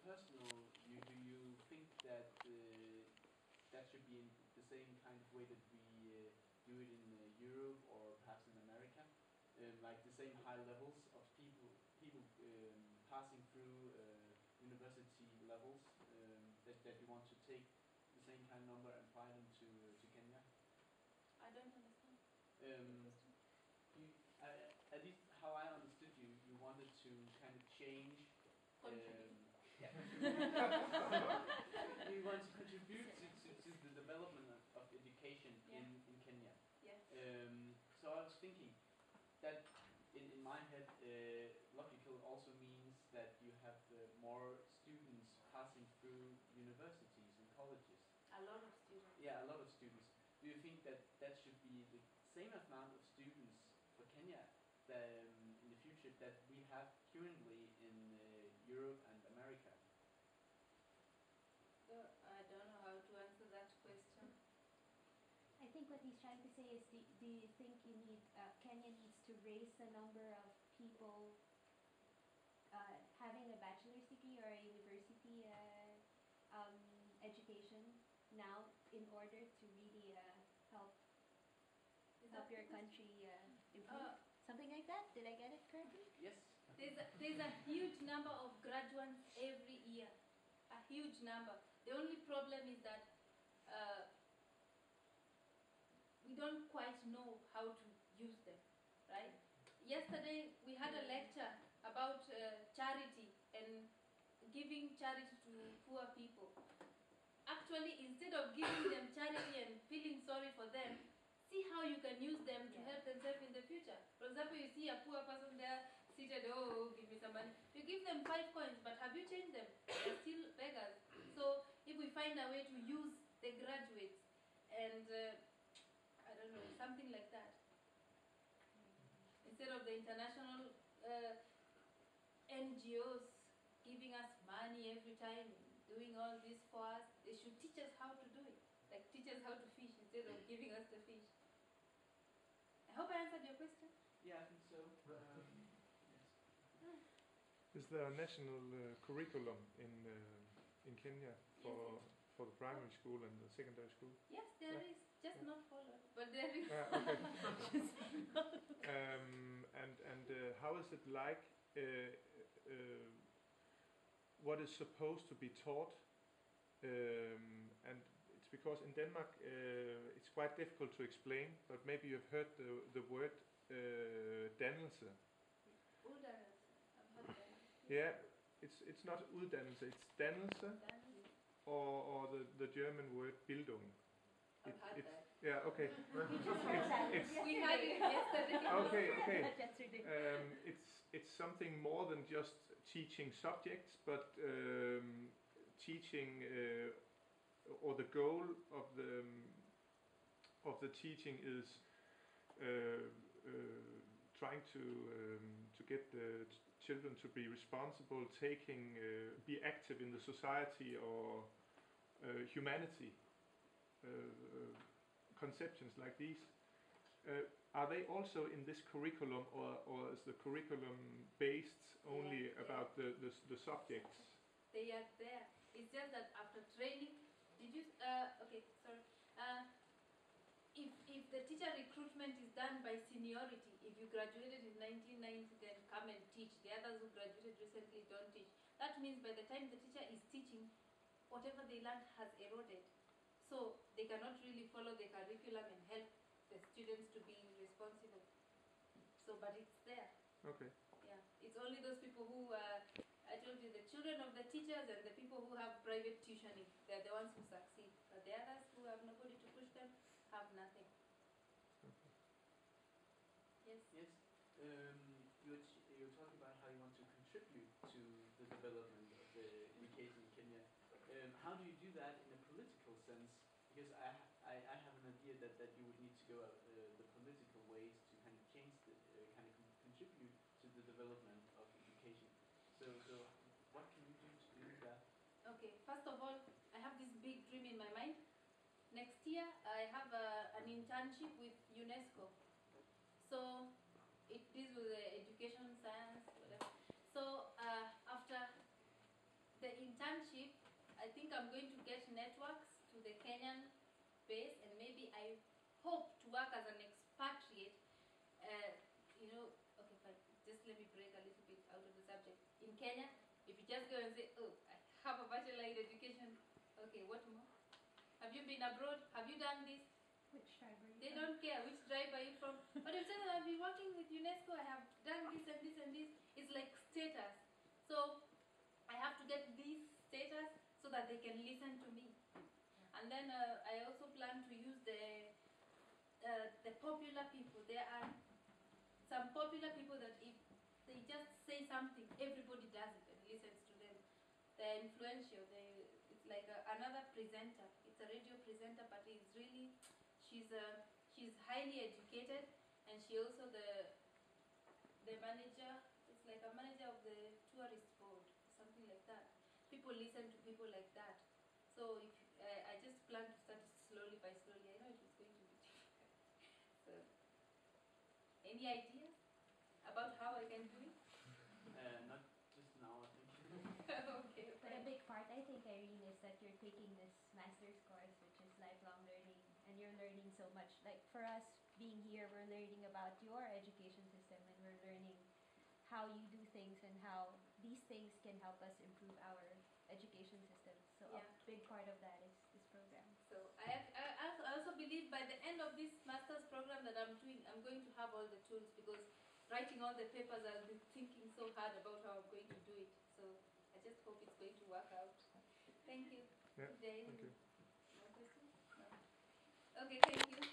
personal view, do you think that that should be in the same kind of way that we do it in Europe or perhaps in America? Like the same high levels of people passing through university levels, that you want to take the same kind of number and apply them to Kenya? I don't understand. At least how I understood you, you wanted to kind of change. You want to contribute to the development of education in Kenya. Yes. So I was thinking that in my head, logical also means that you have more students passing through universities and colleges. A lot of students. Yeah, a lot of students. Do you think that that should be the same amount of students for Kenya in the future that we have currently in Europe and America? I don't know how to answer that question. I think what he's trying to say is, do you think you need Kenya needs to raise the number of people having a bachelor's degree or a university education now in order to really help your country improve? Something like that? Did I get it correctly? Yes. There's a huge number of graduates every year. A huge number. The only problem is that we don't quite know how to use them, right? Yesterday we had a lecture about charity and giving charity to poor people. Actually, instead of giving them charity and feeling sorry for them, see how you can use them to help themselves in the future. For example, you see a poor person there seated, oh, give me some money. You give them 5 coins, but have you changed them? They're still beggars. So if we find a way to use the graduates and, I don't know, something like that. Instead of the international NGOs giving us money every time, doing all this for us, they should teach us how to do it. Like teach us how to fish instead of giving us the fish. I hope I answered your question. Yeah, I think so. Yes. Is there a national curriculum in Kenya for the primary school and the secondary school? Yes, there is. Just not followed, but there is. Okay. And how is it like? What is supposed to be taught? And it's because in Denmark it's quite difficult to explain, but maybe you've heard the word dannelse. Uddannelse. I've heard that. Yeah, it's not uddannelse, it's dannelse, or the German word Bildung. I've heard that. Yeah, okay. We had it yesterday. Okay. It's something more than just teaching subjects, but teaching, or the goal of the teaching is trying to get the children to be responsible, be active in the society or humanity. Conceptions like these, are they also in this curriculum, or is the curriculum based only about the subjects? They are there. It's just that after training, did you? Okay, sorry. If the teacher recruitment is done by seniority, if you graduated in 1990, then come and teach. The others who graduated recently don't teach. That means by the time the teacher is teaching, whatever they learned has eroded. So they cannot really follow the curriculum and help the students to be responsible. So, but it's there. Okay. Yeah, it's only those people who, I told you, the children of the teachers and the people who have private tuitioning, they're the ones who succeed. But the others who have nobody to push them have nothing. Okay. Yes? Yes. You're talking about how you want to contribute to the development of the education in Kenya. How do you do that in a political sense? Because I have an idea that you would need to go out the political ways to kind of change contribute to the development of education. So what can you do to do that? Okay, first of all, I have this big dream in my mind. Next year, I have an internship with UNESCO. So it deals with the education, science, whatever. So after the internship, I think I'm going to get networks to the Kenyan base, and maybe I hope to work as an expatriate. Okay, fine. Just let me break a little bit out of the subject. In Kenya, if you just go and say, oh, I have a bachelor in education, okay, what more? Have you been abroad? Have you done this? Which tribe are you They from? don't care which tribe are you from. But if you say that I've been working with UNESCO, I have done this and this and this, it's like status. So I have to get this status so that they can listen to me. And then I also plan to use the popular people. There are some popular people that if they just say something, everybody does it and listens to them. They're influential. It's like another presenter. It's a radio presenter, but it's really, she's highly educated, and she also the manager. It's like a manager of the tourist board, something like that. People listen to people like that. So if I just plan to start slowly by slowly. I know it was going to be difficult. So, any ideas about how I can do it? Not just now, I think. Okay. But a big part, I think, Irene, is that you're taking this master's course, which is lifelong learning, and you're learning so much. Like for us being here, we're learning about your education system, and we're learning how you do things and how these things can help us improve our education system. So Yeah. a big part of that is this program. So I also believe by the end of this master's program that I'm doing, I'm going to have all the tools, because writing all the papers, I'll be thinking so hard about how I'm going to do it. So I just hope it's going to work out. Thank you. Yeah, Good day. thank you. No questions? No. Okay, thank you.